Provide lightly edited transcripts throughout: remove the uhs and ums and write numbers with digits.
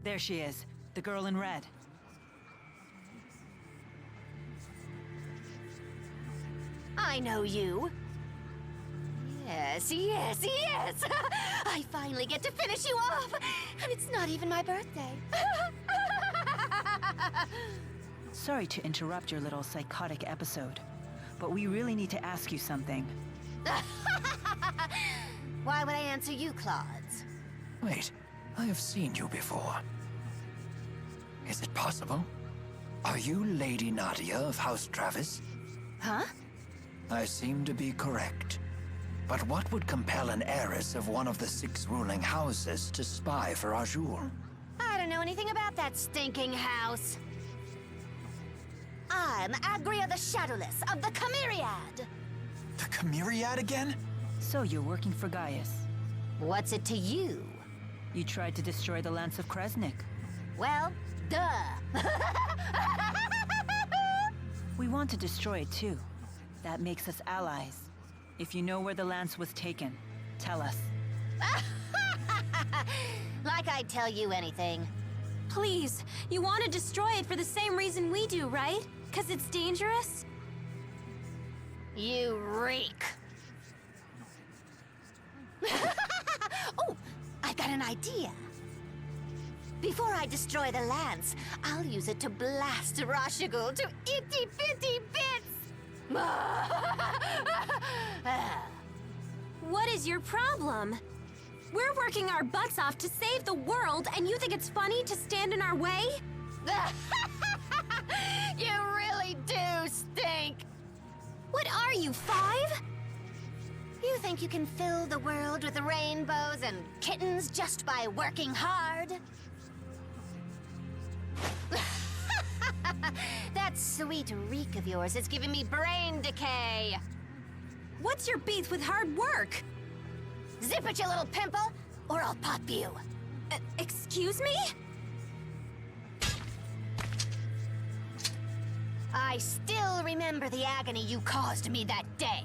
There she is, the girl in red. I know you. Yes, yes, yes! I finally get to finish you off! And it's not even my birthday. Sorry to interrupt your little psychotic episode, but we really need to ask you something. Why would I answer you, Claudes? Wait, I have seen you before. Is it possible? Are you Lady Nadia of House Travis? Huh? I seem to be correct. But what would compel an heiress of one of the 6 ruling houses to spy for Azure? I don't know anything about that stinking house. I'm Agria the Shadowless of the Chimeriad. The Chimeriad again? So you're working for Gaius. What's it to you? You tried to destroy the Lance of Kresnik. Well, duh. We want to destroy it too. That makes us allies. If you know where the Lance was taken, tell us. Like I'd tell you anything. Please, you want to destroy it for the same reason we do, right? 'Cause it's dangerous? You reek. Oh, I've got an idea. Before I destroy the Lance, I'll use it to blast Rashigul to itty-bitty bits! What is your problem? We're working our butts off to save the world, and you think it's funny to stand in our way? You really do stink! What are you, 5? You think you can fill the world with rainbows and kittens just by working hard? That sweet reek of yours is giving me brain decay. What's your beef with hard work? Zip it, you little pimple, or I'll pop you. Excuse me? I still remember the agony you caused me that day.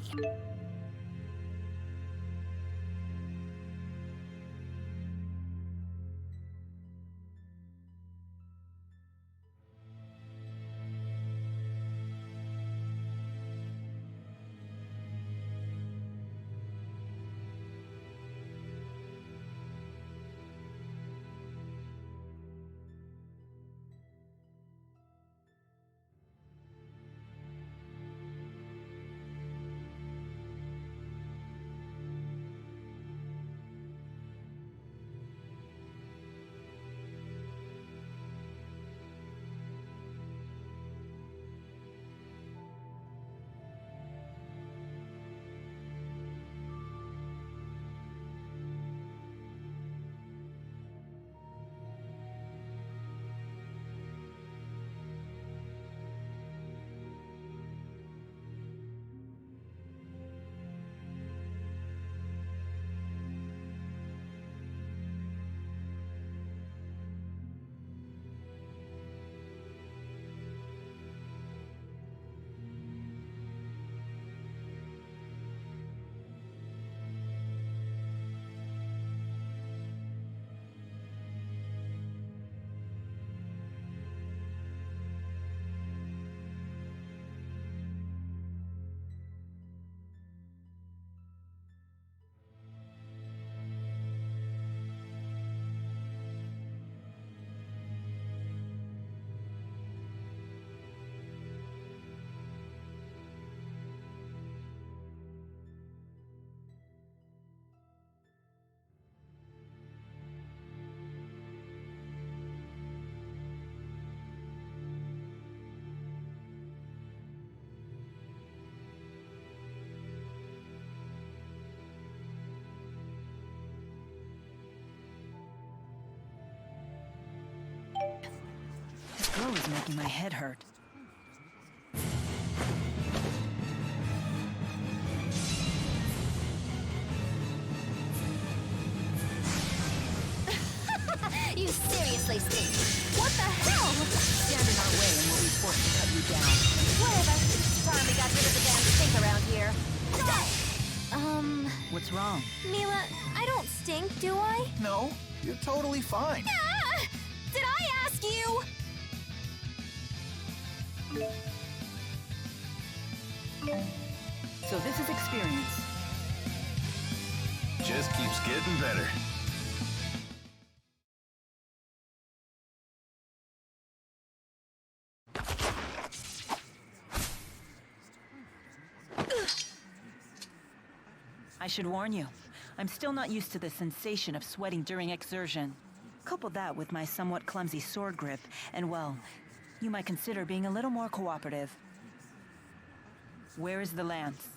This glow is making my head hurt. You seriously stink. What the hell? Stand in our way and we'll be forced to cut you down. Whatever. Time we got rid of the damn stink around here. What's wrong? Mila, I don't stink, do I? No, you're totally fine. Ah! Did I ask you? So this is experience. Just keeps getting better. I should warn you, I'm still not used to the sensation of sweating during exertion. Couple that with my somewhat clumsy sword grip, and well, You might consider being a little more cooperative. Where is the lance?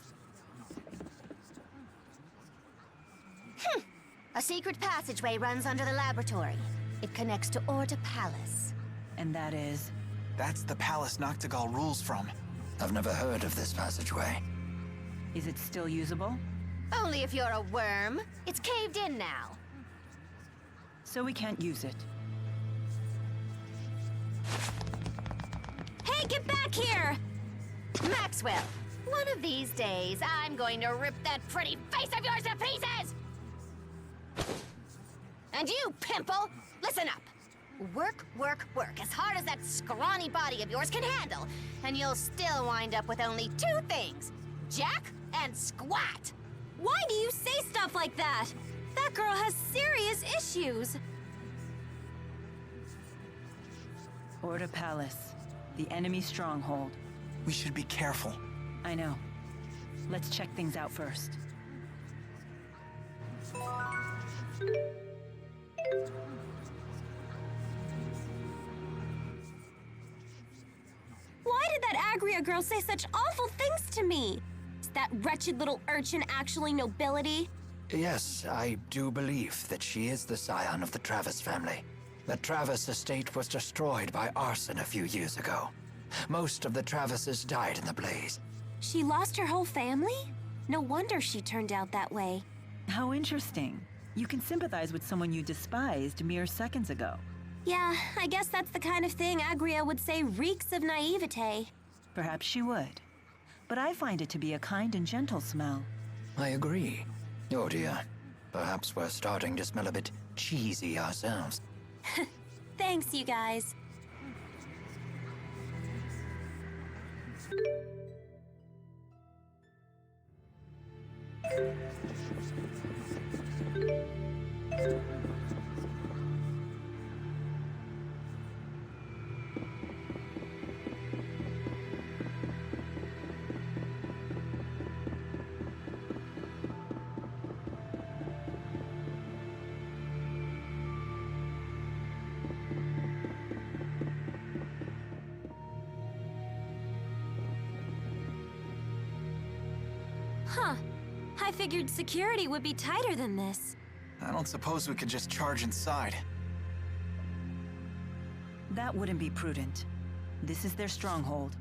A secret passageway runs under the laboratory. It connects to Orta Palace. And that is... That's the palace Noctigal rules from. I've never heard of this passageway. Is it still usable? Only if you're a worm. It's caved in now. So we can't use it. Hey, get back here! Maxwell, one of these days, I'm going to rip that pretty face of yours to pieces! And you, Pimple, listen up. Work, work, work as hard as that scrawny body of yours can handle, and you'll still wind up with only two things, Jack and Squat. Why do you say stuff like that? That girl has serious issues. Orta Palace, the enemy stronghold. We should be careful. I know. Let's check things out first. Why did that Agria girl say such awful things to me? Is that wretched little urchin actually nobility? Yes, I do believe that she is the scion of the Travis family. The Travis estate was destroyed by arson a few years ago. Most of the Travises died in the blaze. She lost her whole family? No wonder she turned out that way. How interesting. You can sympathize with someone you despised mere seconds ago. Yeah, I guess that's the kind of thing Agria would say reeks of naivete. Perhaps she would. But I find it to be a kind and gentle smell. I agree. Oh dear. Perhaps we're starting to smell a bit cheesy ourselves. Thanks, you guys. Huh. I figured security would be tighter than this. I don't suppose we could just charge inside. That wouldn't be prudent. This is their stronghold.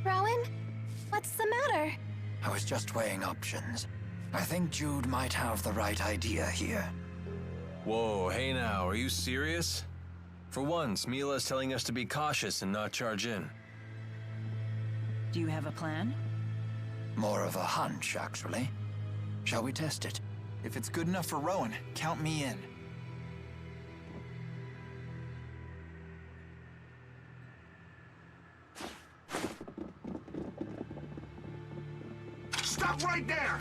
Rowan? What's the matter? I was just weighing options. I think Jude might have the right idea here. Whoa, hey now, are you serious? For once, Mila's telling us to be cautious and not charge in. Do you have a plan? More of a hunch, actually. Shall we test it? If it's good enough for Rowan, count me in. Stop right there!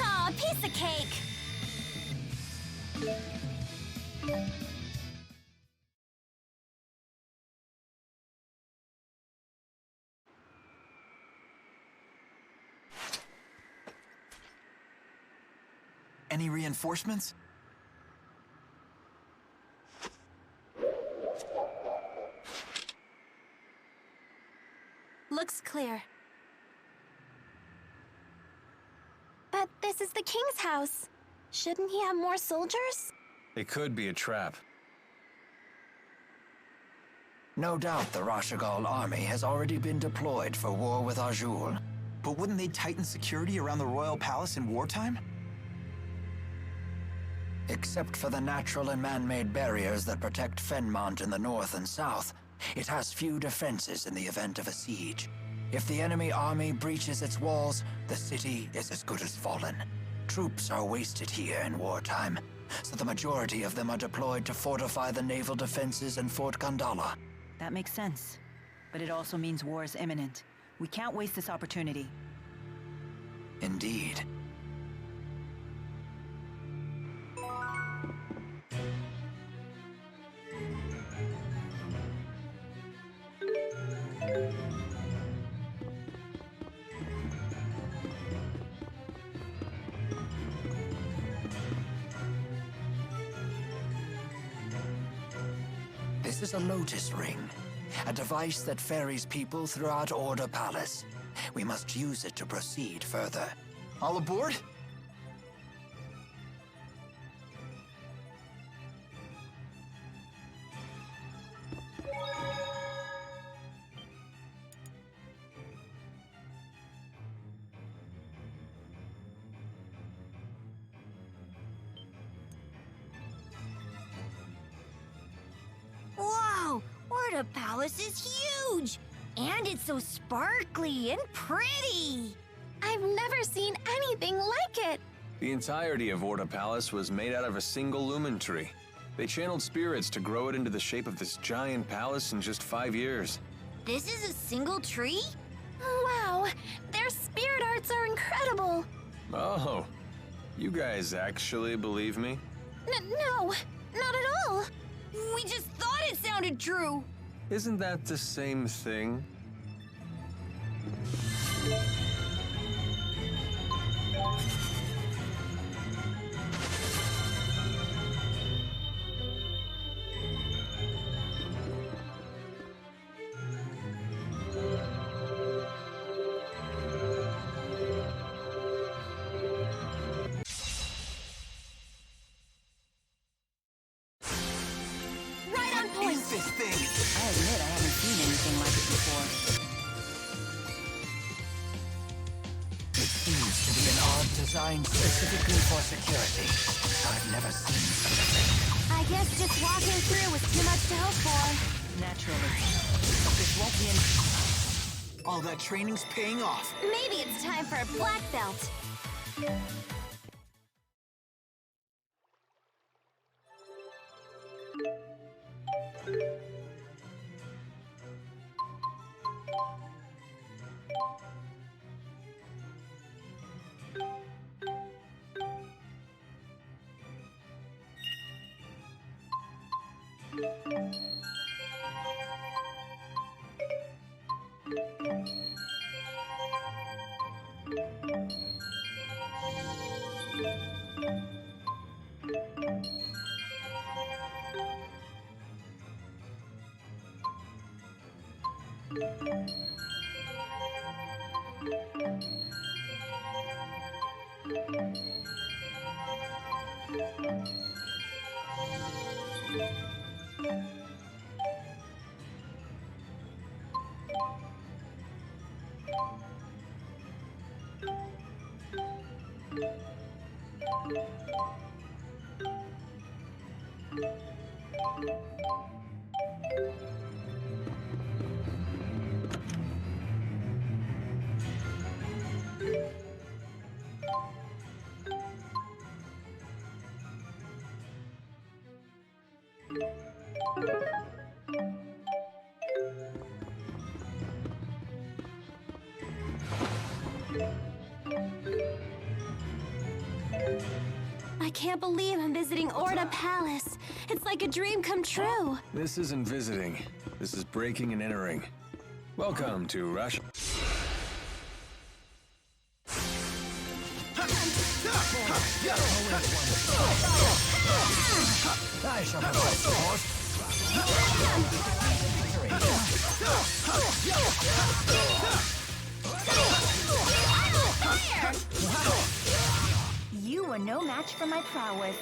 Aw, piece of cake. Any reinforcements? Looks clear. But this is the king's house. Shouldn't he have more soldiers? It could be a trap. No doubt the Rashagal army has already been deployed for war with Azul. But wouldn't they tighten security around the royal palace in wartime? Except for the natural and man-made barriers that protect Fenmont in the north and south, it has few defenses in the event of a siege. If the enemy army breaches its walls, the city is as good as fallen. Troops are wasted here in wartime, so the majority of them are deployed to fortify the naval defenses in Fort Kandala. That makes sense. but it also means war is imminent. We can't waste this opportunity. Indeed. This is a lotus ring, a device that ferries people throughout Order Palace. We must use it to proceed further. All aboard? Whoa! Orda Palace is huge! And it's so sparkly and pretty! I've never seen anything like it. The entirety of Orda Palace was made out of a single lumen tree. They channeled spirits to grow it into the shape of this giant palace in just 5 years. This is a single tree? Wow, their spirit arts are incredible. Oh, you guys actually believe me? No, not at all. We just thought it sounded true! Isn't that the same thing? Right on What point. is this thing? I admit I haven't seen anything like it before. It seems to be an odd design specifically for security. I've never seen such a thing. I guess just walking through was too much to hope for. Naturally. This won't be an... All that training's paying off. Maybe it's time for a black belt. I can't believe I'm visiting Orda Palace. It's like a dream come true. This isn't visiting. This is breaking and entering. Welcome to Russia. I shall provide support. You were no match for my prowess.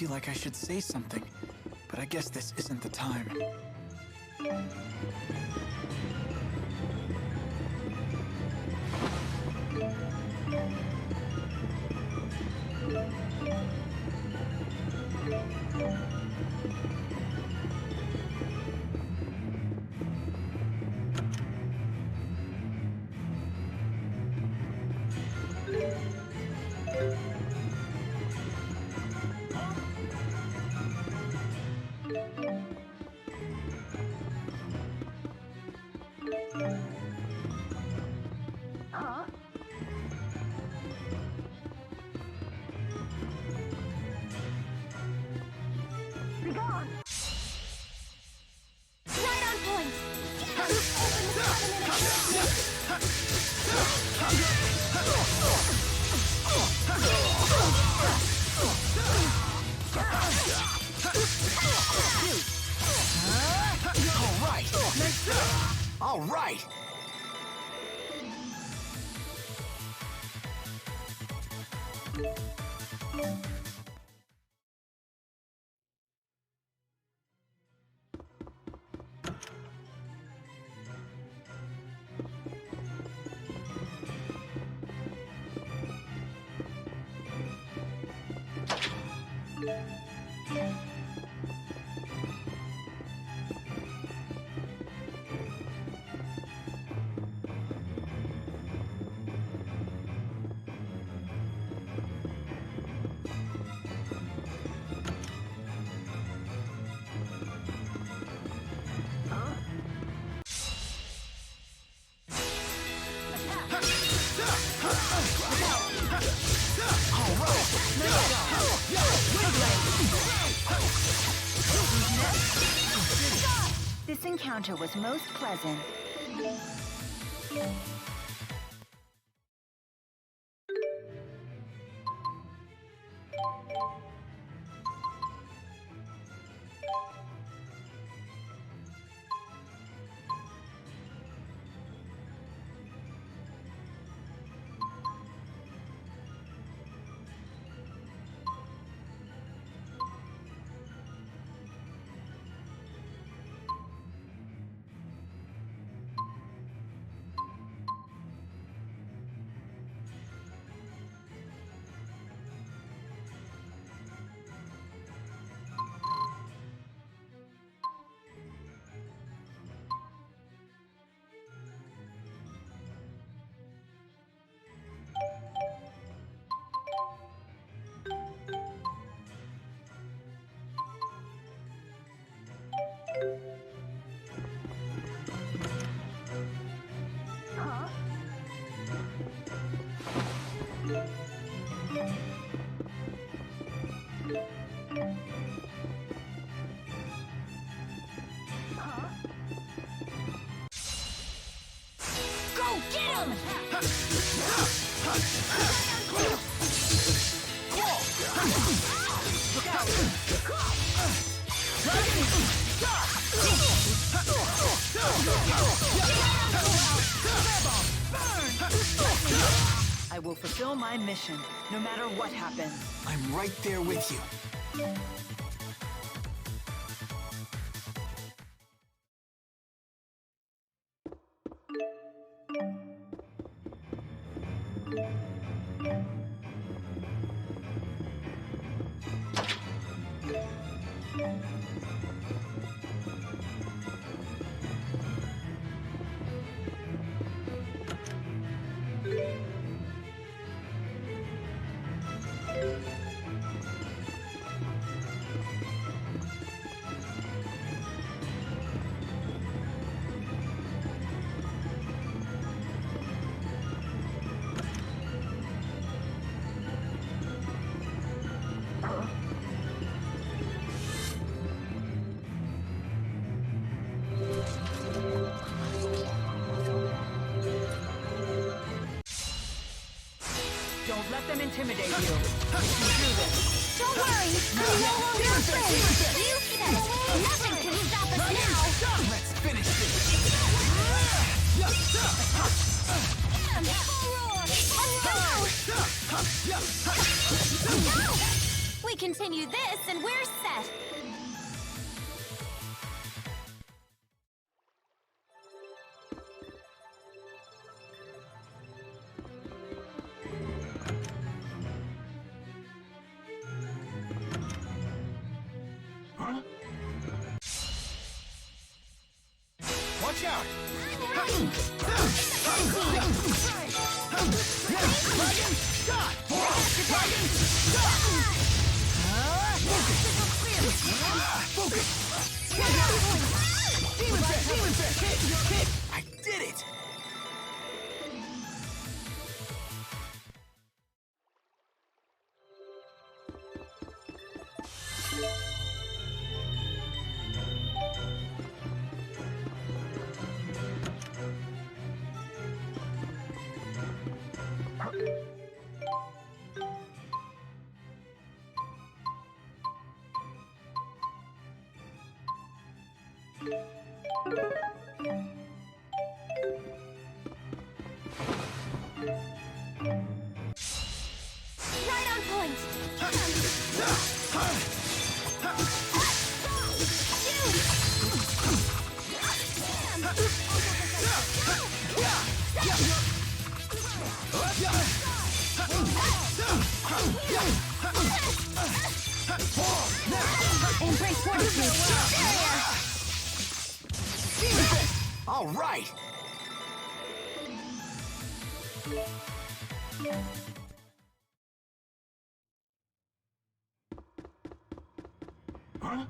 feel like I should say something, but I guess this isn't the time. Right on point! All right! This encounter was most pleasant. Go get him! I will fulfill my mission, no matter what happens. I'm right there with you. Don't let them intimidate you. You can do this. Don't worry, I'm no longer afraid. You said nothing can stop us now. Let's finish this. Full roar! Let's go! We we continue this and we're set. Watch out! I did it! Right on point. Embrace fortitude. All right! Huh?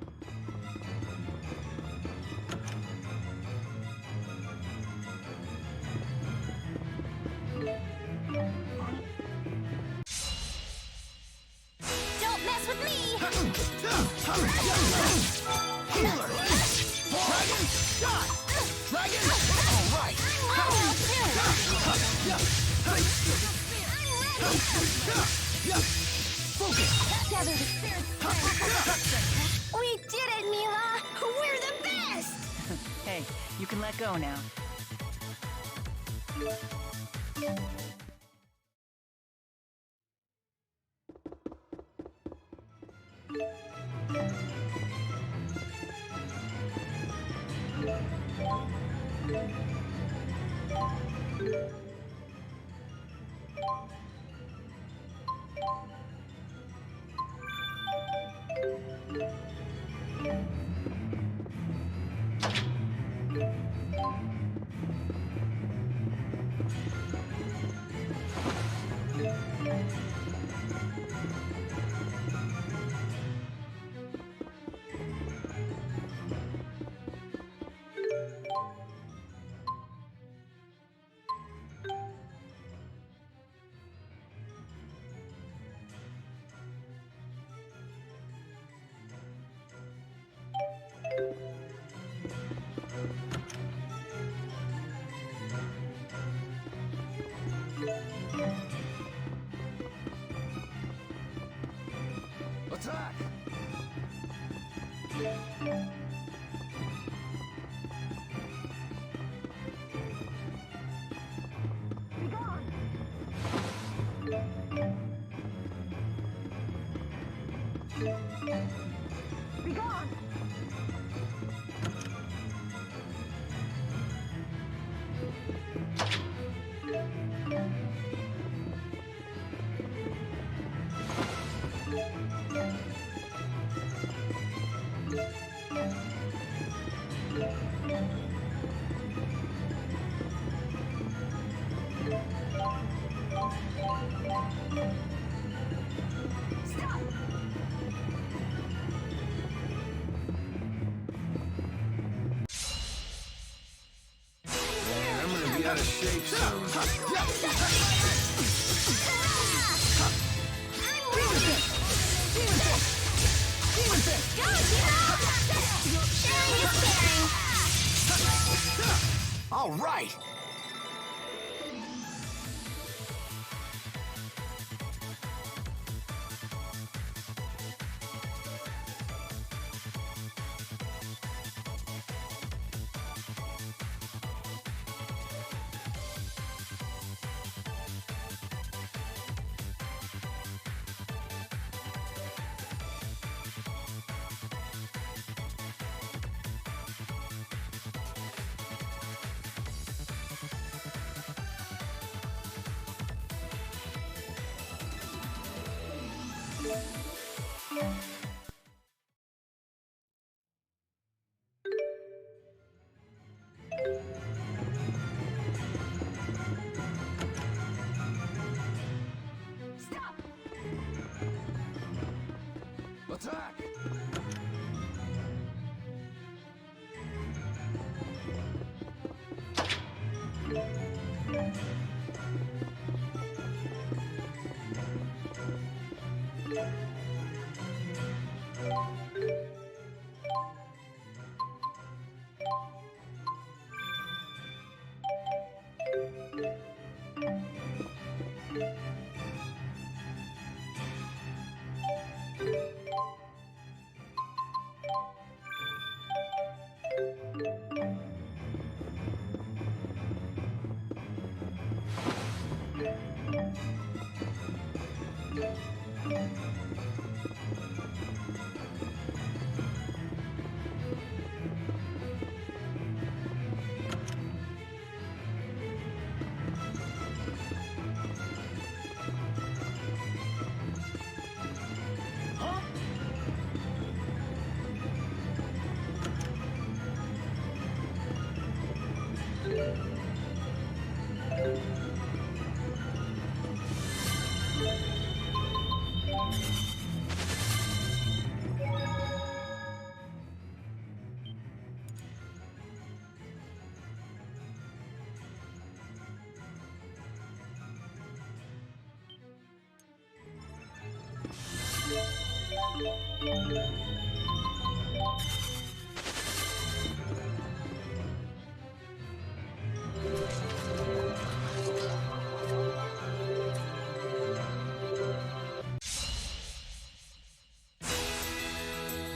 Don't mess with me. Healer! Dragon shot! Dragon! All right! Focus! Gather the spirit's strength. We did it, Mila! We're the best! Hey, you can let go now. Attack! I'm gonna be out of shape soon. All right!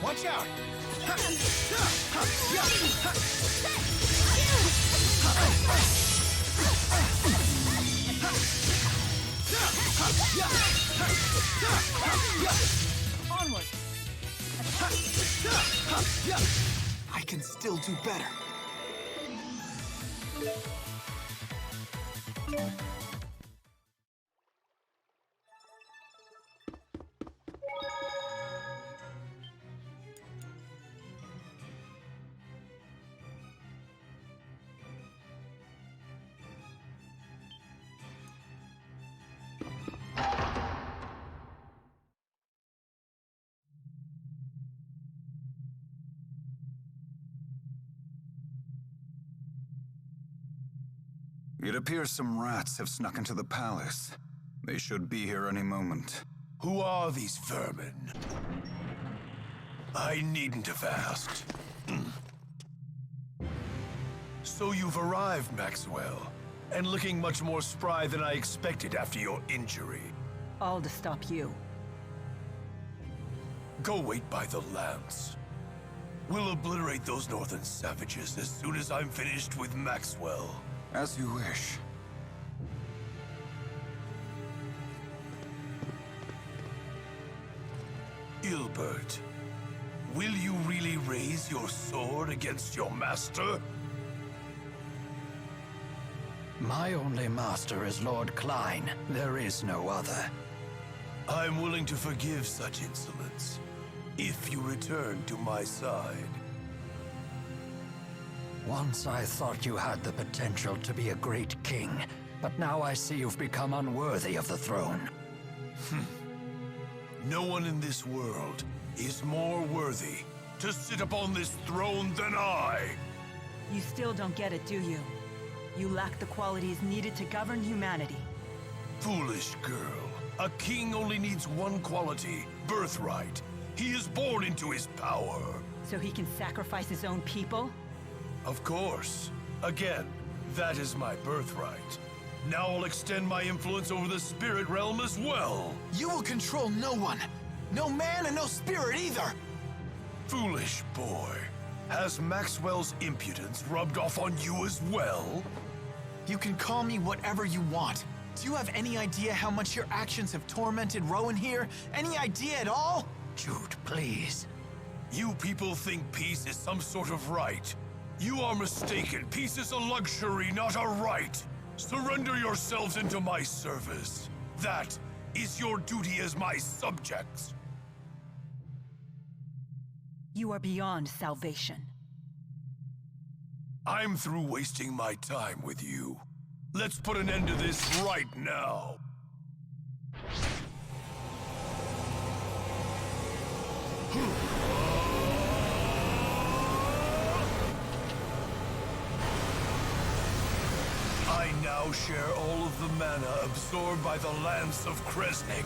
Watch out! Onward! I can still do better. It appears some rats have snuck into the palace. They should be here any moment. Who are these vermin? I needn't have asked. So you've arrived, Maxwell, and looking much more spry than I expected after your injury. All to stop you. Go wait by the lance. We'll obliterate those northern savages as soon as I'm finished with Maxwell. As you wish. Gilbert, will you really raise your sword against your master? My only master is Lord Klein. There is no other. I'm willing to forgive such insolence, if you return to my side. Once I thought you had the potential to be a great king, but now I see you've become unworthy of the throne. No one in this world is more worthy to sit upon this throne than I. You still don't get it, do you? You lack the qualities needed to govern humanity. Foolish girl. A king only needs one quality, birthright. He is born into his power. So he can sacrifice his own people? Of course. Again, that is my birthright. Now I'll extend my influence over the spirit realm as well. You will control no one. No man and no spirit either. Foolish boy. Has Maxwell's impudence rubbed off on you as well? You can call me whatever you want. Do you have any idea how much your actions have tormented Rowan here? Any idea at all? Jude, please. You people think peace is some sort of right. You are mistaken. Peace is a luxury, not a right. Surrender yourselves into my service. That is your duty as my subjects. You are beyond salvation. I'm through wasting my time with you. Let's put an end to this right now. I now share all of the mana absorbed by the Lance of Kresnik.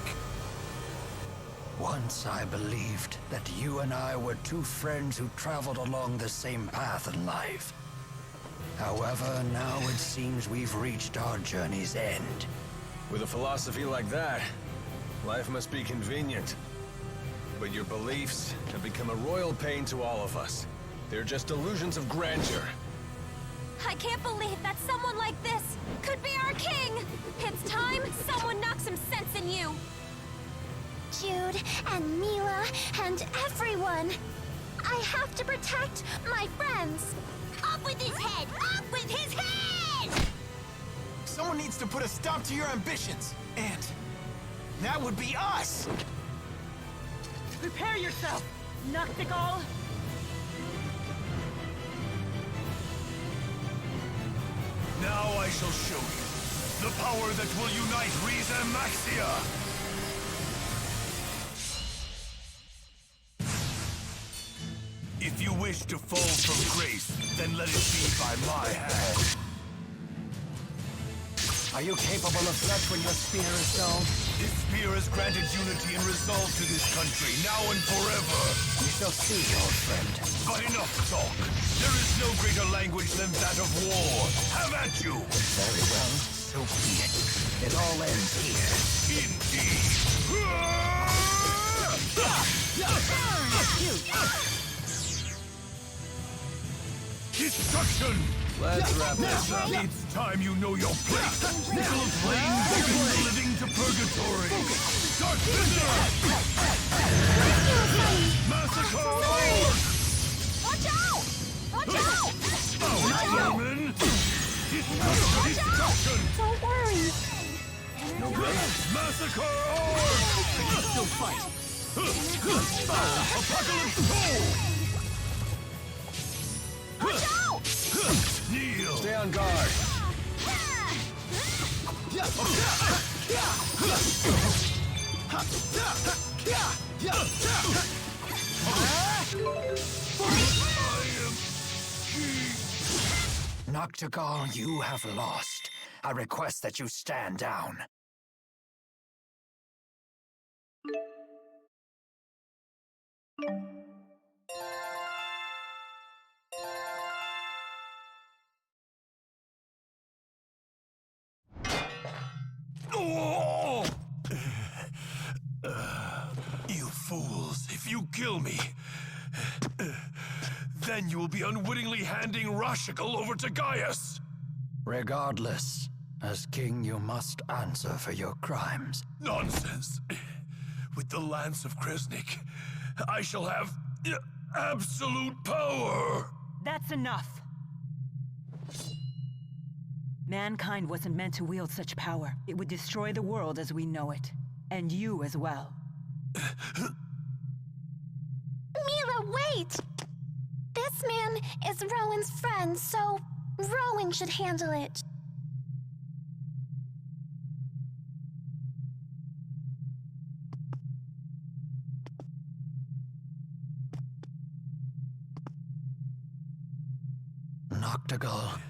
Once I believed that you and I were two friends who traveled along the same path in life. However, now it seems we've reached our journey's end. With a philosophy like that, life must be convenient. But your beliefs have become a royal pain to all of us. They're just illusions of grandeur. I can't believe that someone like this could be our king! It's time someone knocks some sense in you! Jude and Mila and everyone. I have to protect my friends. Up with his head! Up with his head! Someone needs to put a stop to your ambitions, and that would be us! Prepare yourself, Noctigal! Now I shall show you the power that will unite Riza and Maxia! If you wish to fall from grace, then let it be by my hand. Are you capable of such when your spear is dull? This spear has granted unity and resolve to this country, now and forever. We shall see, old friend. But enough talk. There is no greater language than that of war. Have at you! Very well, so be it. It all ends here. Indeed! Destruction! Let's wrap this up. It's time you know your place. Little flames bring the living to purgatory. Dark Visitor! Massacre! Watch out! Watch out! Oh, human! Destruction! Don't worry. Massacre! Still fight! Apocalypse Soul! Watch out! Kneel! Stay on guard. Noctigal, you have lost. I request that you stand down. Oh! You fools, if you kill me, then you will be unwittingly handing Rashigal over to Gaius. Regardless, as king you must answer for your crimes. Nonsense. With the Lance of Kresnik, I shall have absolute power. That's enough! Mankind wasn't meant to wield such power. It would destroy the world as we know it. And you as well. Mila, wait! This man is Rowan's friend, so Rowan should handle it. Noctigal,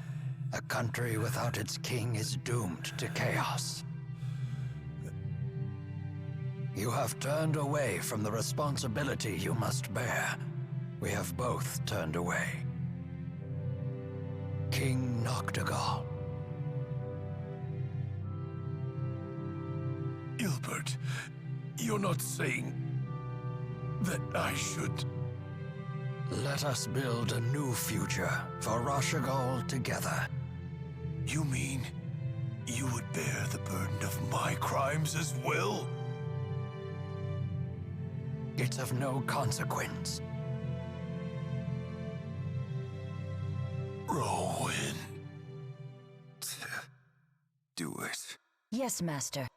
a country without its king is doomed to chaos. You have turned away from the responsibility you must bear. We have both turned away. King Noctigal. Ilbert, you're not saying that I should... Let us build a new future for Rashigal together. You mean you would bear the burden of my crimes as well? It's of no consequence. Rowan. Do it. Yes, Master.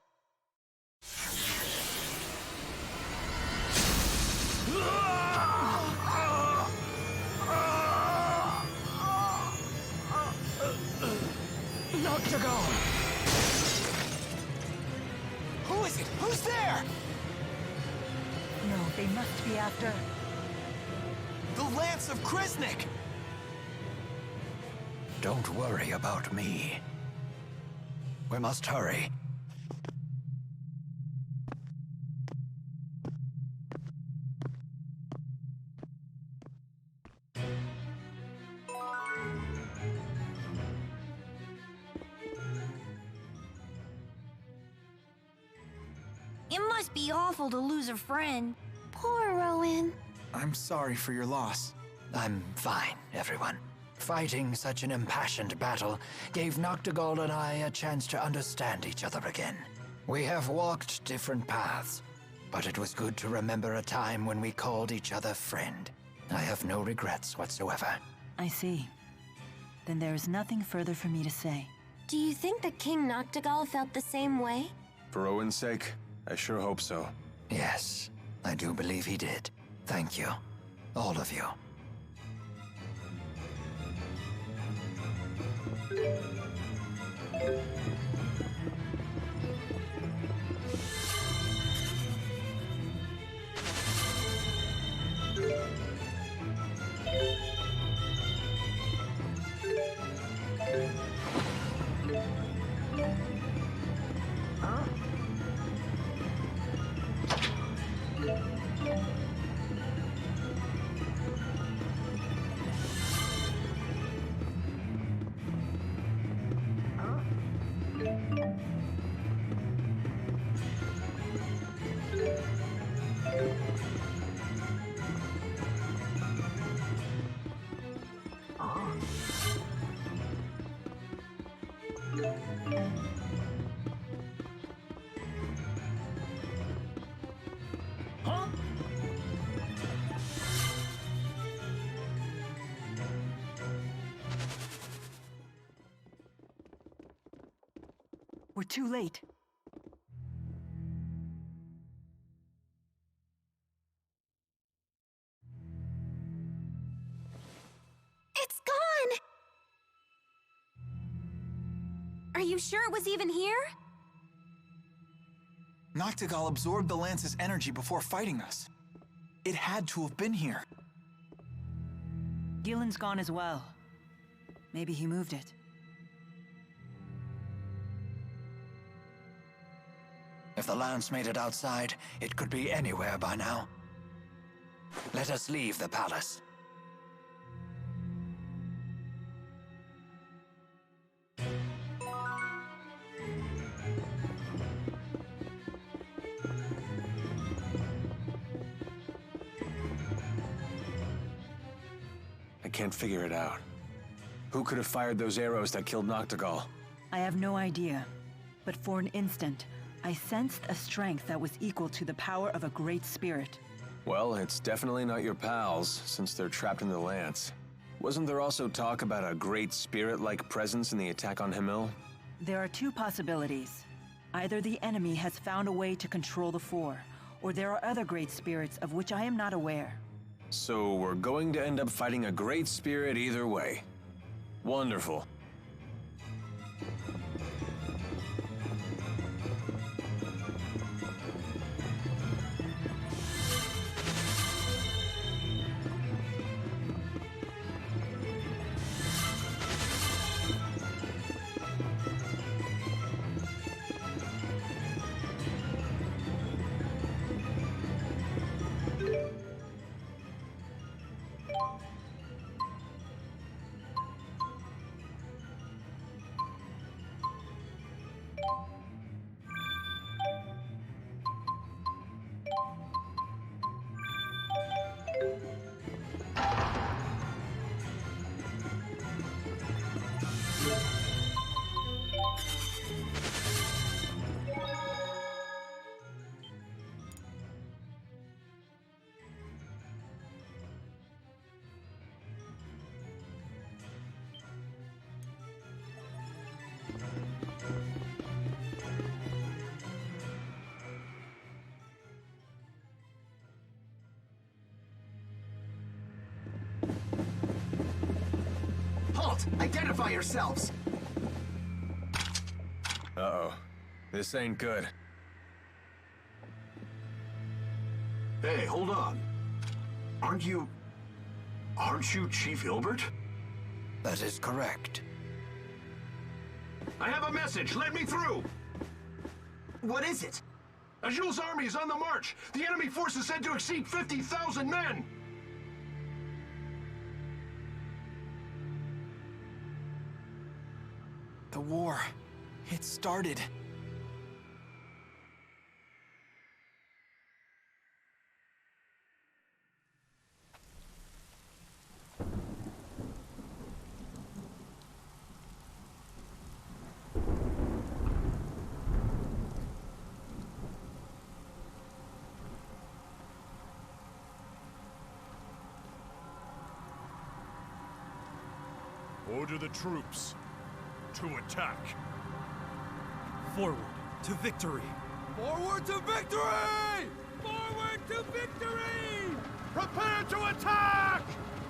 Noctigal! Who is it? Who's there? No, they must be after... The Lance of Kresnik! Don't worry about me. We must hurry. It must be awful to lose a friend. Poor Rowan. I'm sorry for your loss. I'm fine, everyone. Fighting such an impassioned battle gave Noctigal and I a chance to understand each other again. We have walked different paths, but it was good to remember a time when we called each other friend. I have no regrets whatsoever. I see. Then there is nothing further for me to say. Do you think that King Noctigal felt the same way? For Owen's sake, I sure hope so. Yes, I do believe he did. Thank you. All of you. We're too late. It's gone! Are you sure it was even here? Noctigal absorbed the lance's energy before fighting us. It had to have been here. Gillen's gone as well. Maybe he moved it. If the lance made it outside, it could be anywhere by now. Let us leave the palace. I can't figure it out. Who could have fired those arrows that killed Noctigal? I have no idea, but for an instant, I sensed a strength that was equal to the power of a great spirit. Well, it's definitely not your pals, since they're trapped in the lance. Wasn't there also talk about a great spirit-like presence in the attack on Himil? There are two possibilities. Either the enemy has found a way to control the Four, or there are other great spirits of which I am not aware. So we're going to end up fighting a great spirit either way. Wonderful. Halt! Identify yourselves! Uh-oh. This ain't good. Hey, hold on. Aren't you Chief Hilbert? That is correct. I have a message. Let me through. What is it? Azul's army is on the march. The enemy force is said to exceed 50,000 men. The war. It started. Order the troops to attack. Forward to victory! Forward to victory! Forward to victory! Prepare to attack!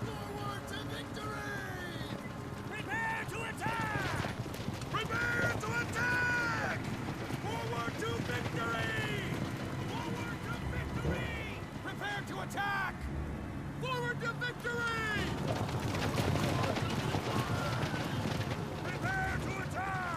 Forward to victory! Prepare to attack! Prepare to attack! Forward to victory! Forward to victory! Prepare to attack! Forward to victory! Prepare to attack!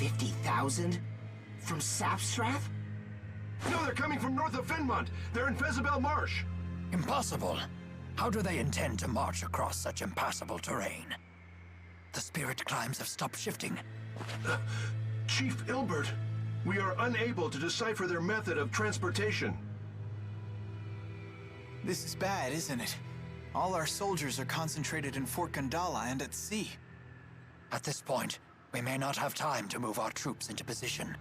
$50,000? From Sapstrath? No, they're coming from north of Fenmont. They're in Fezabel Marsh. Impossible. How do they intend to march across such impassable terrain? The spirit climbs have stopped shifting. Chief Ilbert, we are unable to decipher their method of transportation. This is bad, isn't it? All our soldiers are concentrated in Fort Gandala and at sea. At this point, we may not have time to move our troops into position.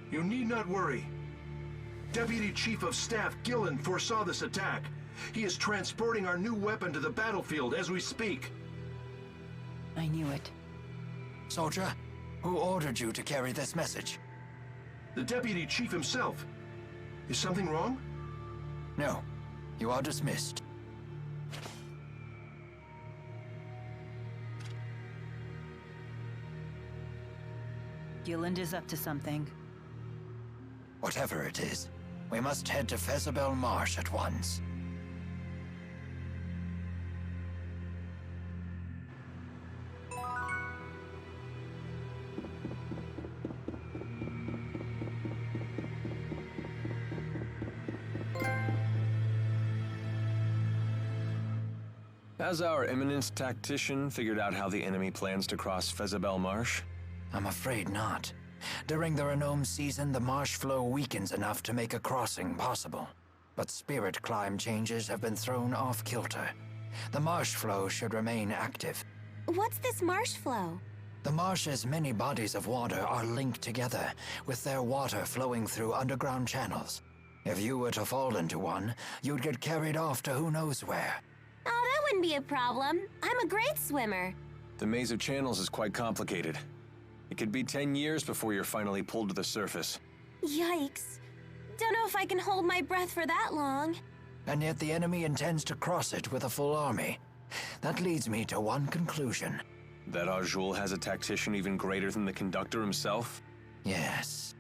You need not worry. Deputy Chief of Staff Gillen foresaw this attack. He is transporting our new weapon to the battlefield as we speak. I knew it. Soldier, who ordered you to carry this message? The Deputy Chief himself. Is something wrong? No. You are dismissed. Gilland is up to something. Whatever it is, we must head to Fezabel Marsh at once. Has our eminent tactician figured out how the enemy plans to cross Fezabel Marsh? I'm afraid not. During the Renome season, the marsh flow weakens enough to make a crossing possible. But spirit climb changes have been thrown off kilter. The marsh flow should remain active. What's this marsh flow? The marsh's many bodies of water are linked together, with their water flowing through underground channels. If you were to fall into one, you'd get carried off to who knows where. Oh, that wouldn't be a problem. I'm a great swimmer. The maze of channels is quite complicated. It could be 10 years before you're finally pulled to the surface. Yikes. Don't know if I can hold my breath for that long. And yet the enemy intends to cross it with a full army. That leads me to one conclusion. That Arjul has a tactician even greater than the conductor himself? Yes.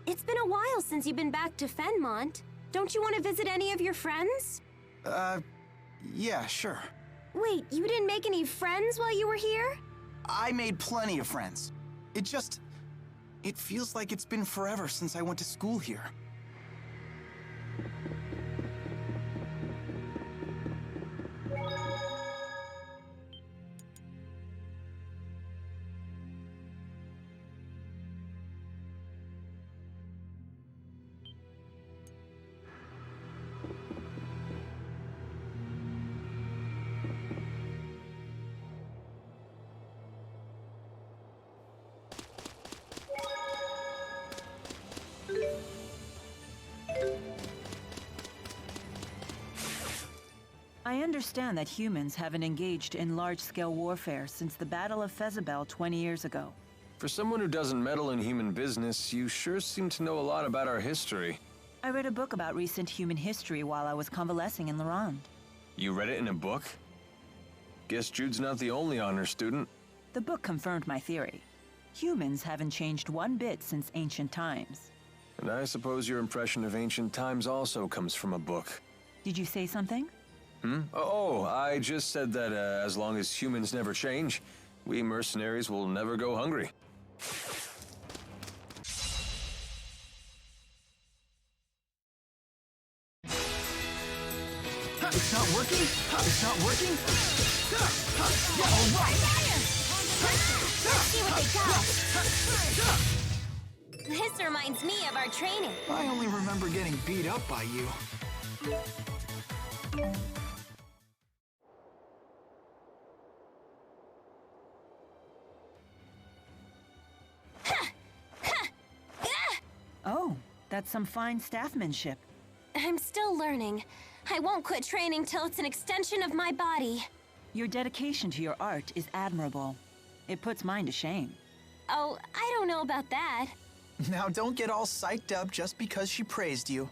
It's been a while since you've been back to Fenmont. Don't you want to visit any of your friends? Yeah, sure. Wait, you didn't make any friends while you were here? I made plenty of friends. It feels like it's been forever since I went to school here. I understand that humans haven't engaged in large-scale warfare since the Battle of Fezabel 20 years ago. For someone who doesn't meddle in human business, you sure seem to know a lot about our history. I read a book about recent human history while I was convalescing in Lorand. You read it in a book? Guess Jude's not the only honor student. The book confirmed my theory. Humans haven't changed one bit since ancient times. And I suppose your impression of ancient times also comes from a book. Did you say something? Oh, I just said that as long as humans never change, we mercenaries will never go hungry. It's not working? It's not working? All right. Let's see what they got. This reminds me of our training. I only remember getting beat up by you. Oh, that's some fine staffmanship. I'm still learning. I won't quit training till it's an extension of my body. Your dedication to your art is admirable. It puts mine to shame. Oh, I don't know about that. Now don't get all psyched up just because she praised you.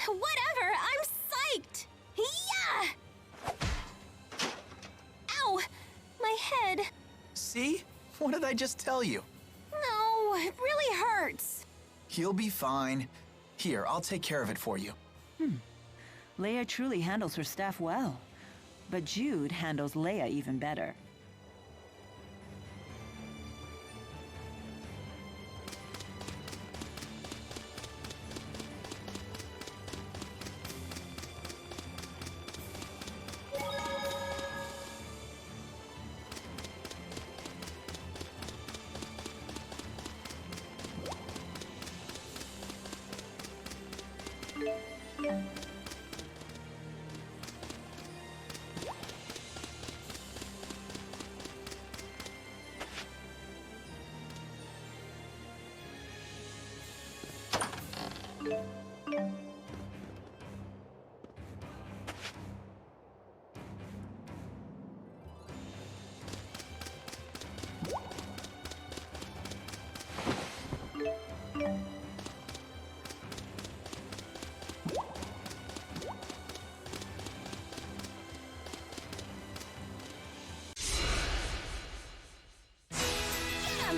Whatever, I'm psyched! Yeah! Ow! My head. See? What did I just tell you? No, it really hurts. He'll be fine. Here, I'll take care of it for you. Leia truly handles her staff well. But Jude handles Leia even better.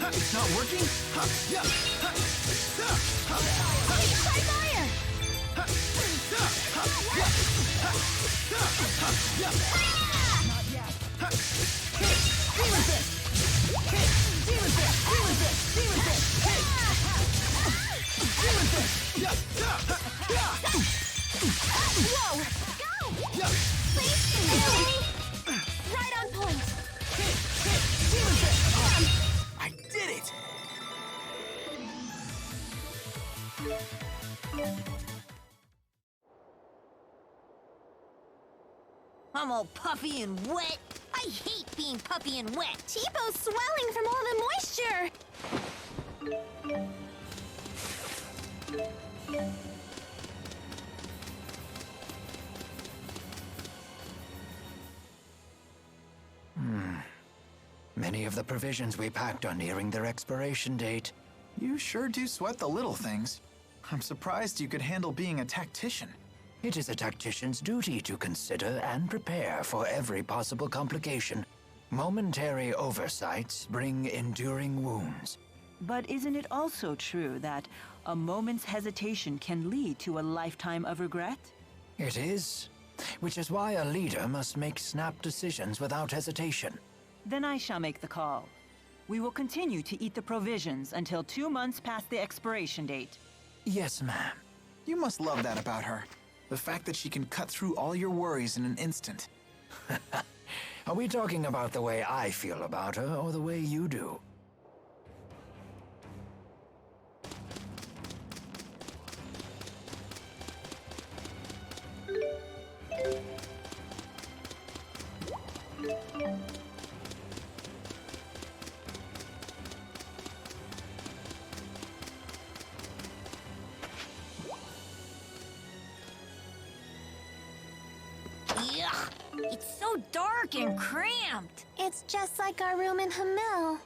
It's not working? Try fire! Not yet. Demon fist! Demon fist! Demon fist! Demon fist! Demon fist! Whoa! Go! Please, kill me! Right on point! Demon fist! I did it! I'm all puffy and wet. I hate being puffy and wet. T-Bow's swelling from all the moisture! Many of the provisions we packed are nearing their expiration date. You sure do sweat the little things. I'm surprised you could handle being a tactician. It is a tactician's duty to consider and prepare for every possible complication. Momentary oversights bring enduring wounds. But isn't it also true that a moment's hesitation can lead to a lifetime of regret? It is, which is why a leader must make snap decisions without hesitation. Then I shall make the call. We will continue to eat the provisions until 2 months past the expiration date. Yes, ma'am. You must love that about her. The fact that she can cut through all your worries in an instant. Are we talking about the way I feel about her or the way you do? Yuck! It's so dark and cramped. It's just like our room in Hamil.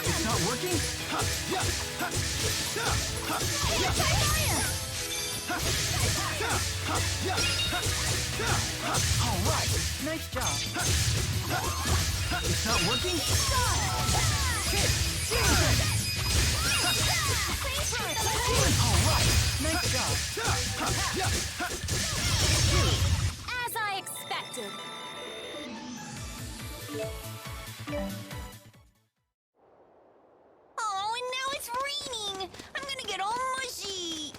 It's not working? All right. Nice job. It's not working? All right. Nice job. As I expected. Oh, and now it's raining. I'm gonna get all mushy.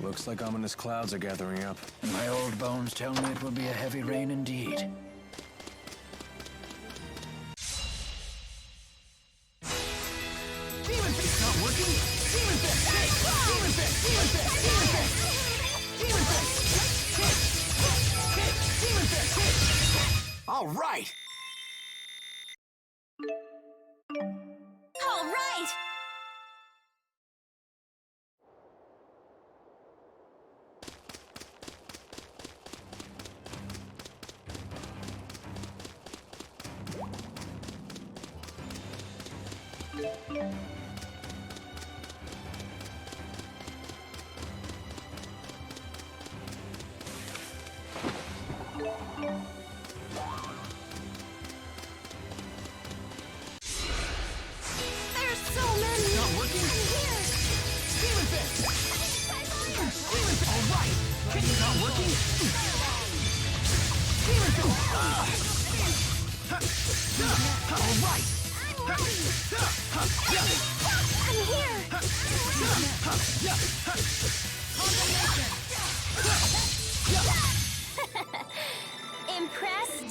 Looks like ominous clouds are gathering up. And my old bones tell me it will be a heavy rain indeed. All right! All right! There's so many! Not working? I'm here! Demon Fist! All right! Not working? Demon Fist! All right! I'm here! Impressed?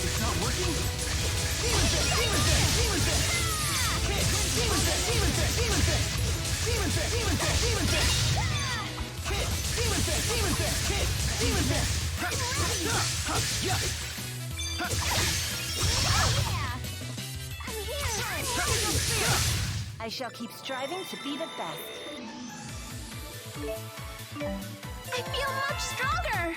It's not working? Demon Fist! Demon Fist! Demon Fist! Kick! Demon Fist! Demon Fist! Demon Fist! Demon Fist! Demon Fist! Demon Fist! Kick! Demon Fist! Demon Fist! Kick! Demon Fist! Yeah! I'm here! I shall keep striving to be the best. I feel much stronger!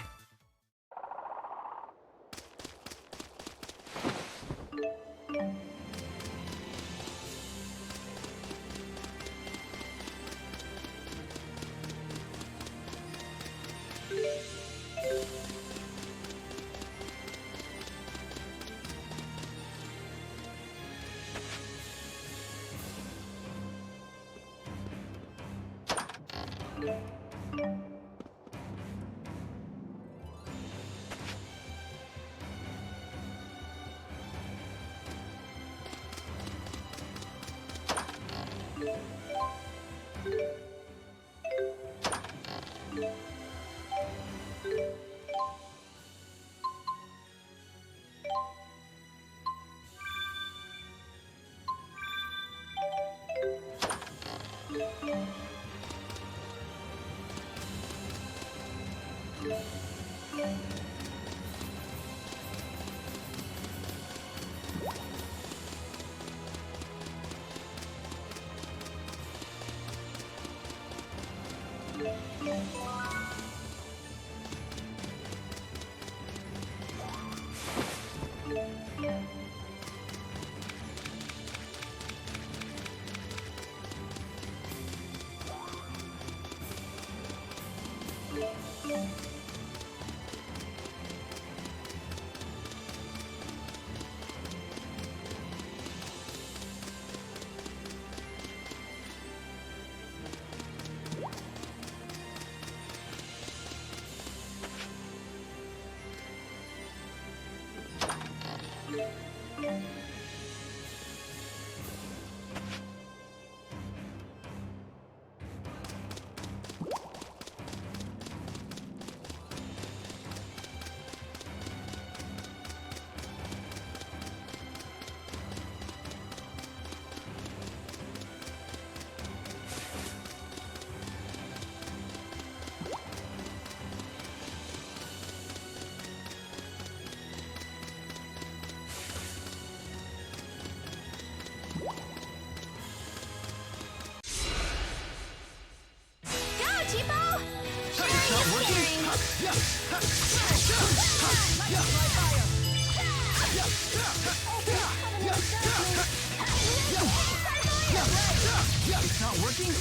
It's not working?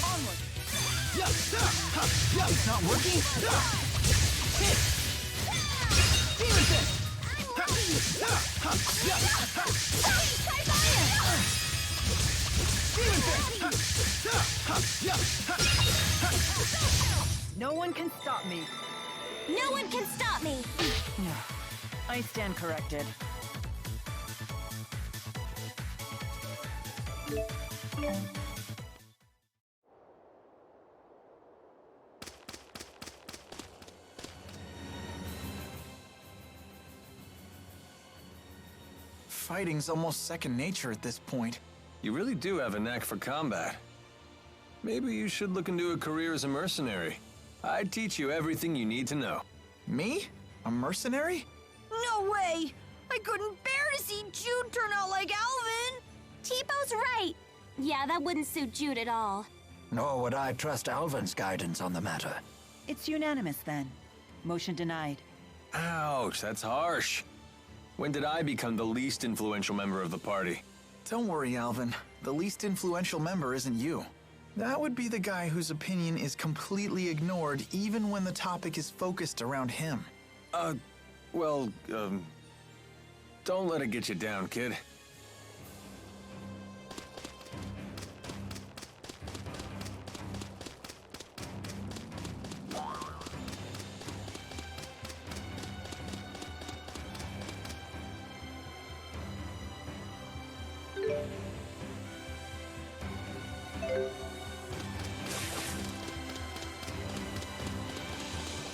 Onward! It's not working? Hit! Demon Fist! No one can stop me. No one can stop me! I stand corrected. Fighting's almost second nature at this point. You really do have a knack for combat. Maybe you should look into a career as a mercenary. I'd teach you everything you need to know. Me? A mercenary? No way! I couldn't bear to see Jude turn out like Alvin! T-Bow's right. Yeah, that wouldn't suit Jude at all. Nor would I trust Alvin's guidance on the matter. It's unanimous then. Motion denied. Ouch, that's harsh. When did I become the least influential member of the party? Don't worry, Alvin. The least influential member isn't you. That would be the guy whose opinion is completely ignored even when the topic is focused around him. Don't let it get you down, kid.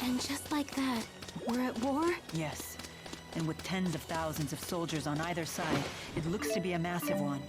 And just like that, we're at war? Yes. And with tens of thousands of soldiers on either side, it looks to be a massive one.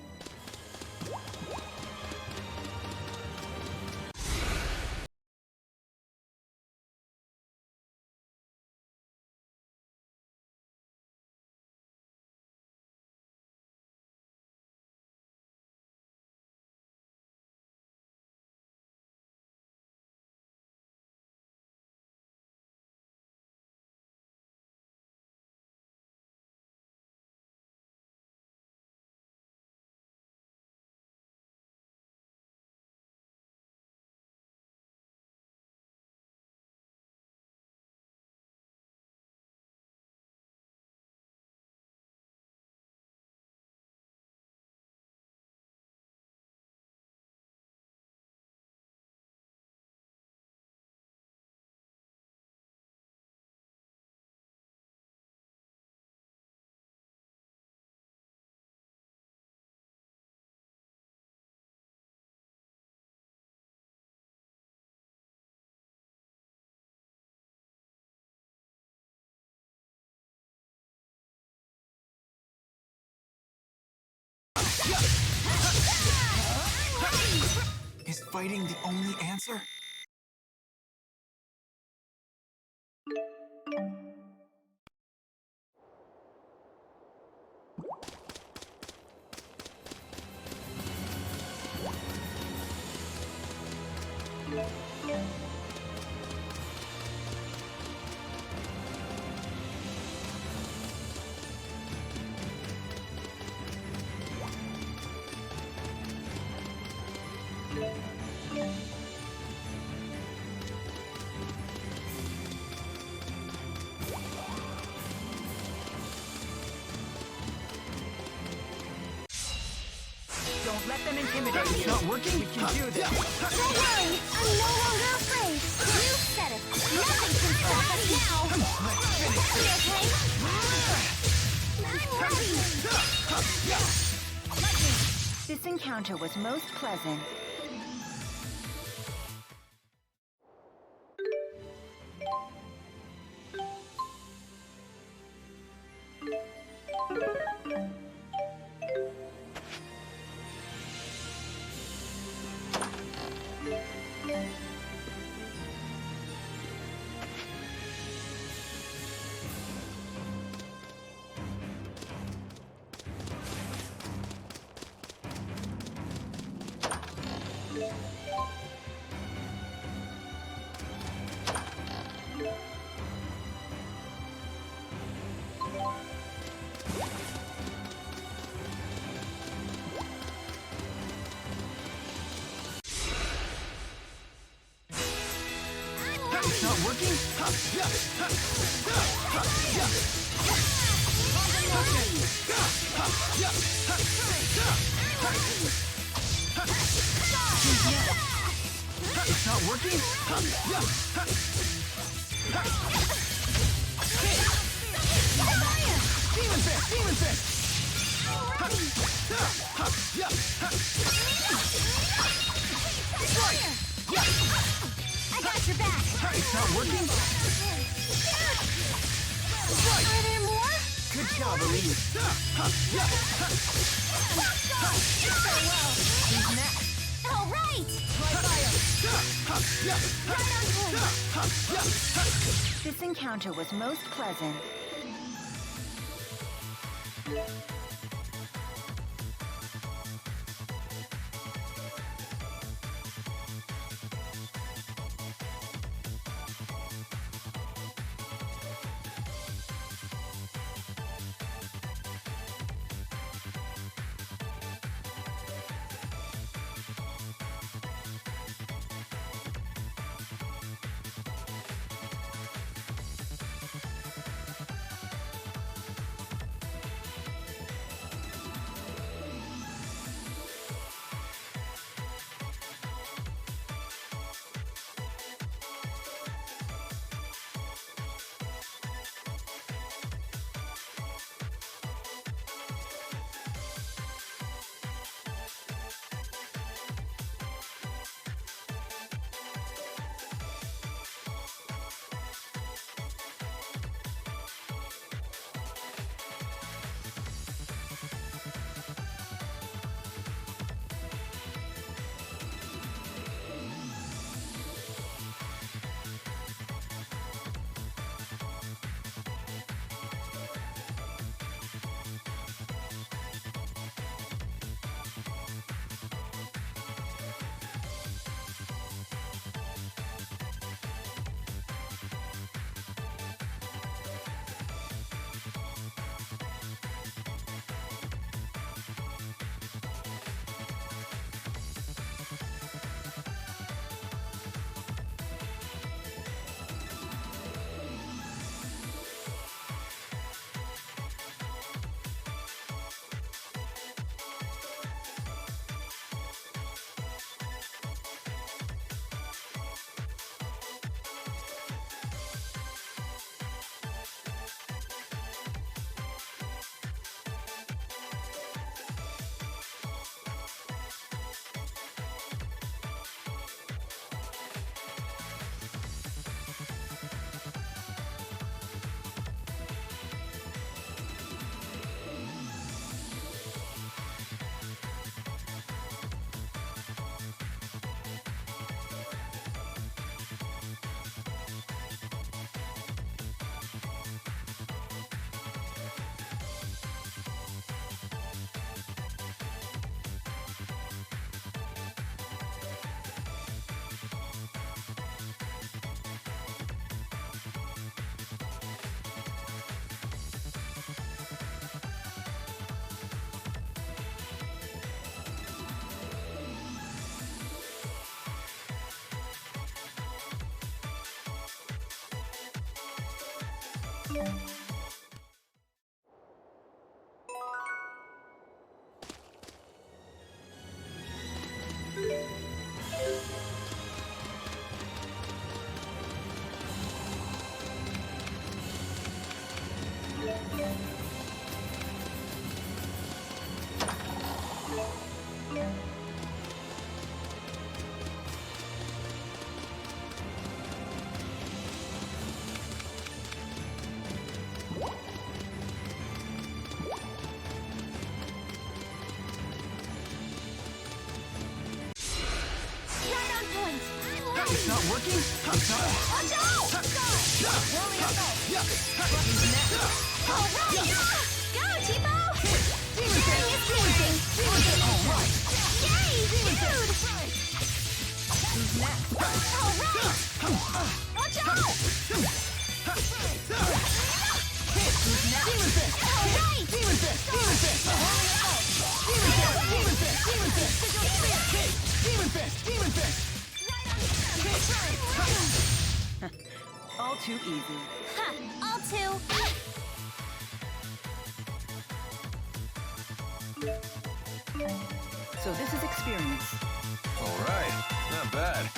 Is fighting the only answer? Don't let them intimidate you. It's not working? We can do this. Don't worry, I'm no longer afraid. You said it. Nothing can stop us now. I'm ready. This encounter was most pleasant. working? It's not working? Demon Fist! Demon Fist! I got your back. It's not working? Are there more? Good job, Elise. Who's next? All right. Right on point. This encounter was most pleasant. It's not working? Watch out! All right! Go, Tipo! Demon Fist! All right! Yay, dude! Who's next? All right! Watch out! Who's next? Demon Fist! All right! Demon Fist! Demon Fist! Demon Fist! Demon Fist! Demon Fist! Demon Fist! Demon Fist! All too easy. Ha! All too. So this is experience. All right, not bad.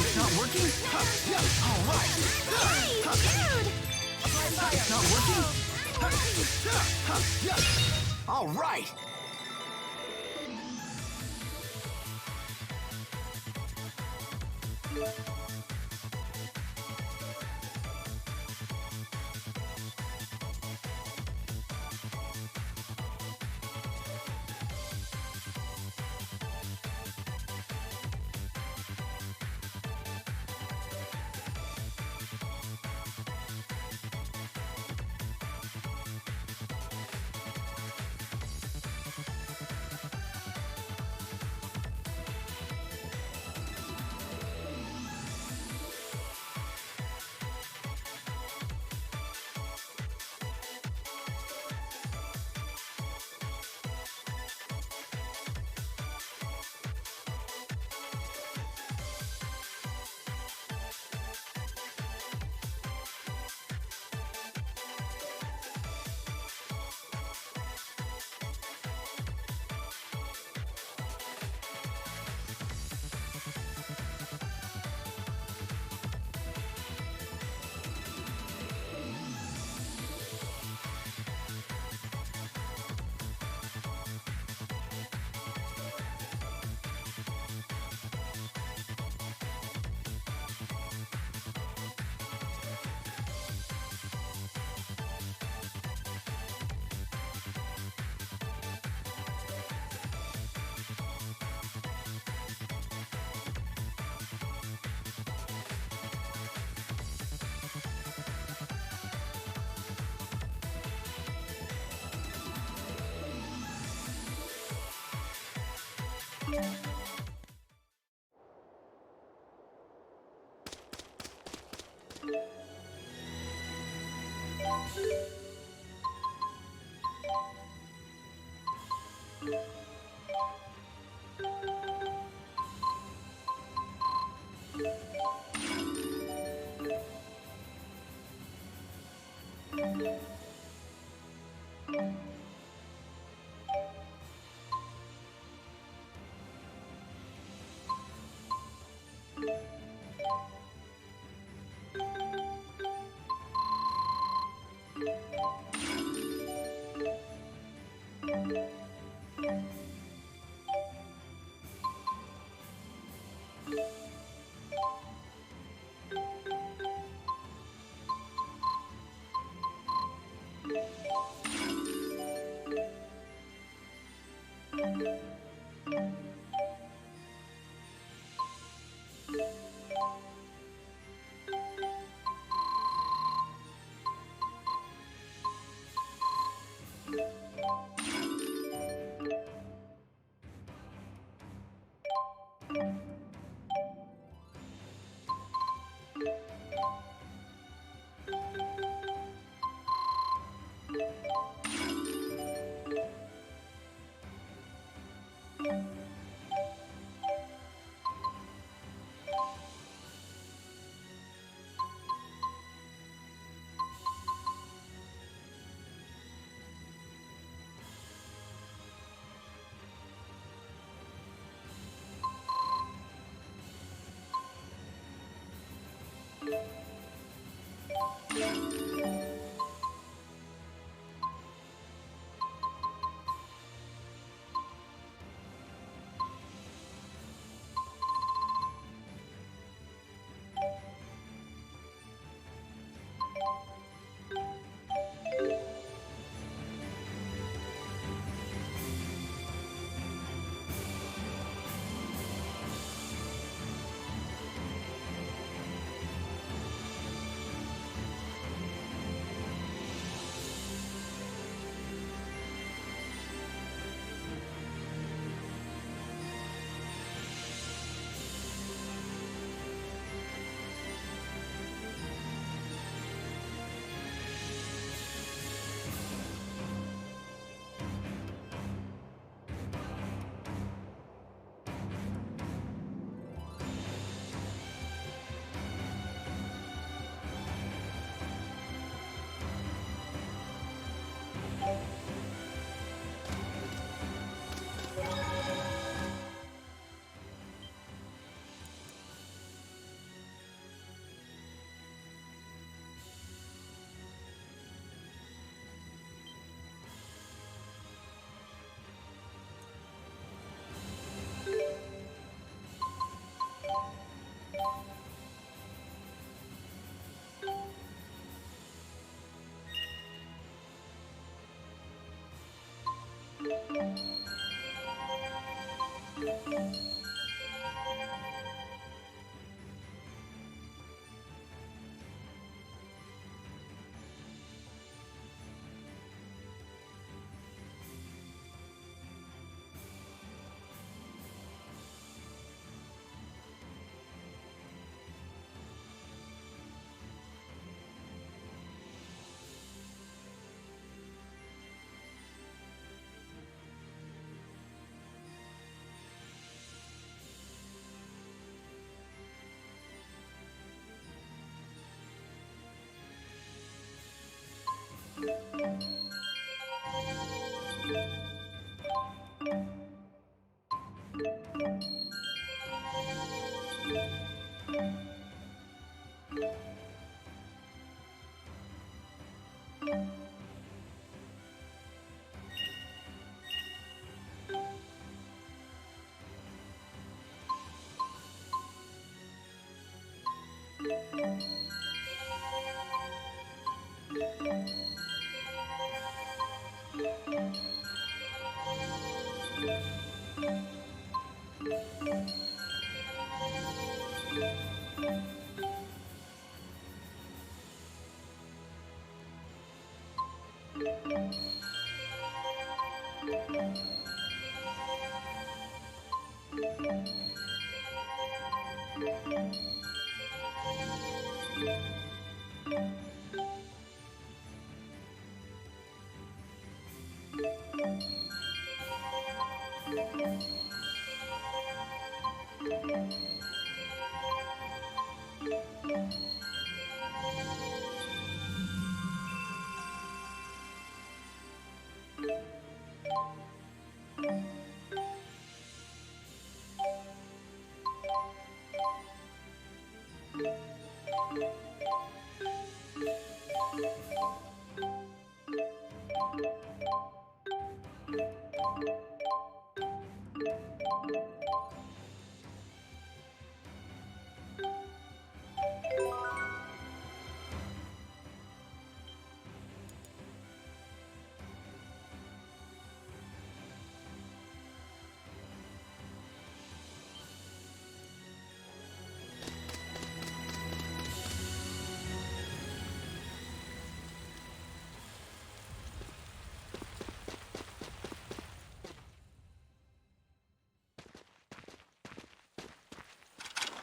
It's not working? All right. Hey, dude! It's not working? All right.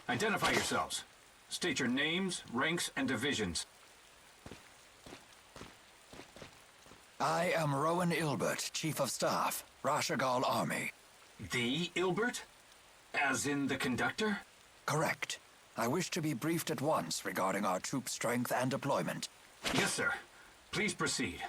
Identify yourselves. State your names, ranks, and divisions. I am Rowan Ilbert, Chief of Staff, Rashagal Army. The Ilbert? As in the conductor? Correct. I wish to be briefed at once regarding our troop strength and deployment. Yes, sir. Please proceed.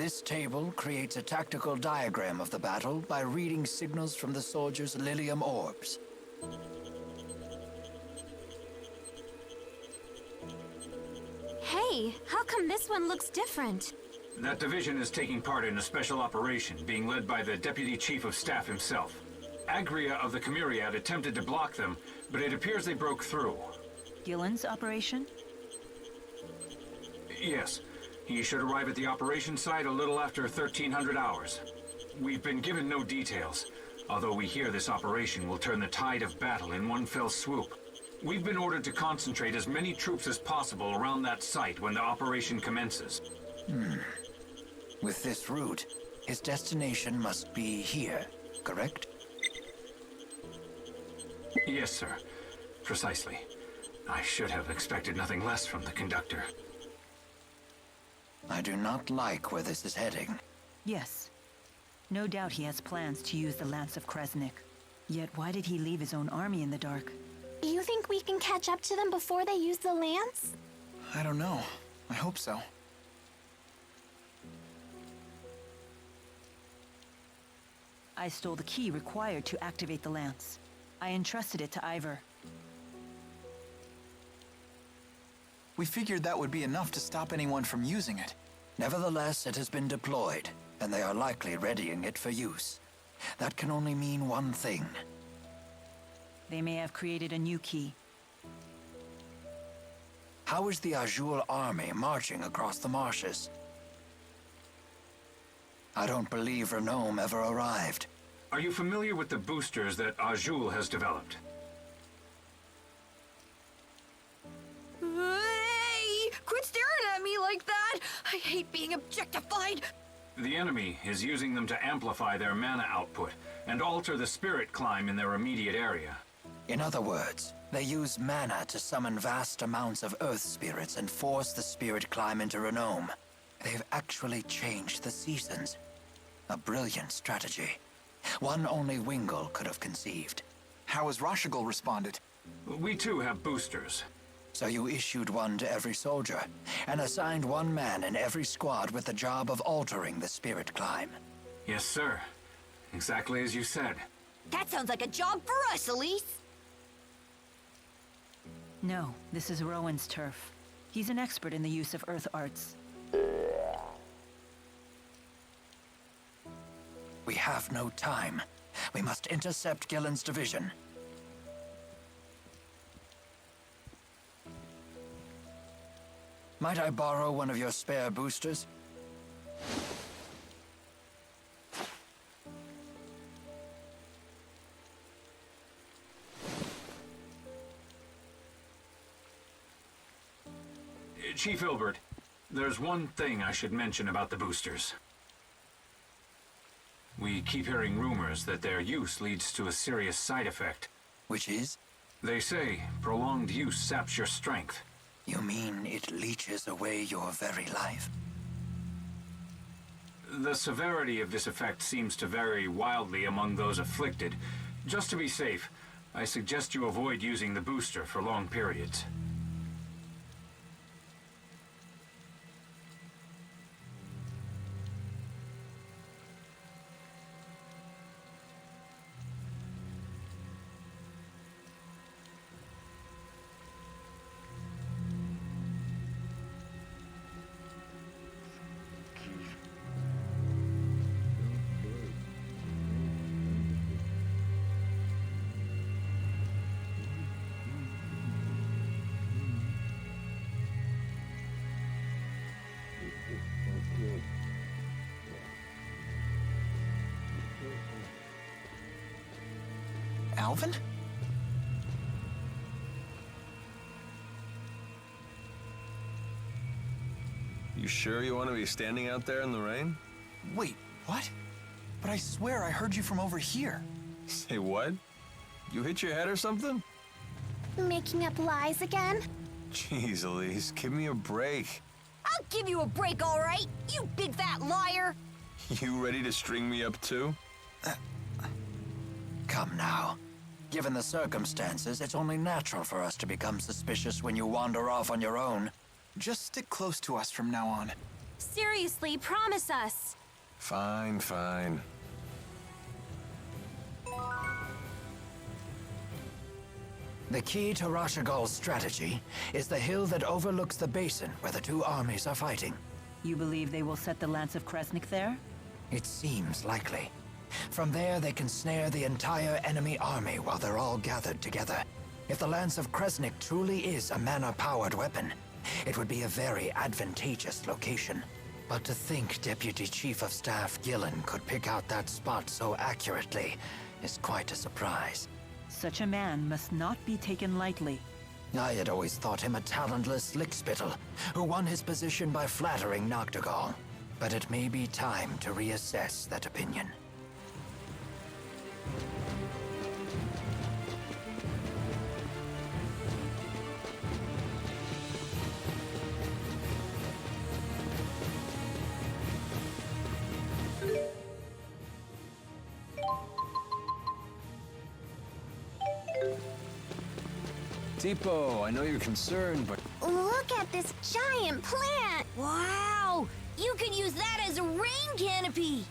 This table creates a tactical diagram of the battle by reading signals from the soldiers' Lilium orbs. Hey, how come this one looks different? That division is taking part in a special operation being led by the Deputy Chief of Staff himself. Agria of the Chimeriad attempted to block them, but it appears they broke through. Gillen's operation? Yes. He should arrive at the operation site a little after 1300 hours. We've been given no details, although we hear this operation will turn the tide of battle in one fell swoop. We've been ordered to concentrate as many troops as possible around that site when the operation commences. With this route, his destination must be here, correct? Yes, sir. Precisely. I should have expected nothing less from the conductor. I do not like where this is heading. Yes. No doubt he has plans to use the Lance of Kresnik. Yet why did he leave his own army in the dark? You think we can catch up to them before they use the lance? I don't know. I hope so. I stole the key required to activate the lance. I entrusted it to Ivor. We figured that would be enough to stop anyone from using it. Nevertheless, it has been deployed, and they are likely readying it for use. That can only mean one thing. They may have created a new key. How is the Azul army marching across the marshes? I don't believe Renome ever arrived. Are you familiar with the boosters that Azul has developed? Hey! Quit staring at me like that! I hate being objectified! The enemy is using them to amplify their mana output and alter the spirit climb in their immediate area. In other words, they use mana to summon vast amounts of earth spirits and force the spirit climb into Renome. They've actually changed the seasons. A brilliant strategy. One only Wingle could have conceived. How has Rashigal responded? We too have boosters. So you issued one to every soldier, and assigned one man in every squad with the job of altering the spirit climb. Yes, sir. Exactly as you said. That sounds like a job for us, Elise! No, this is Rowan's turf. He's an expert in the use of earth arts. We have no time. We must intercept Gillen's division. Might I borrow one of your spare boosters? Chief Ilbert, there's one thing I should mention about the boosters. We keep hearing rumors that their use leads to a serious side effect. Which is? They say prolonged use saps your strength. You mean it leeches away your very life? The severity of this effect seems to vary wildly among those afflicted. Just to be safe, I suggest you avoid using the booster for long periods. Alvin? You sure you want to be standing out there in the rain? Wait, what? But I swear I heard you from over here. Say what? You hit your head or something? Making up lies again? Jeez, Elise, give me a break. I'll give you a break, all right, you big fat liar! You ready to string me up too? Come now. Given the circumstances, it's only natural for us to become suspicious when you wander off on your own. Just stick close to us from now on. Seriously, promise us. Fine, fine. The key to Rashagal's strategy is the hill that overlooks the basin where the two armies are fighting. You believe they will set the Lance of Kresnik there? It seems likely. From there, they can snare the entire enemy army while they're all gathered together. If the Lance of Kresnik truly is a mana-powered weapon, it would be a very advantageous location. But to think Deputy Chief of Staff Gillen could pick out that spot so accurately is quite a surprise. Such a man must not be taken lightly. I had always thought him a talentless lickspittle, who won his position by flattering Noctegal. But it may be time to reassess that opinion. Tipo, I know you're concerned, but... Look at this giant plant! Wow! You could use that as a rain canopy!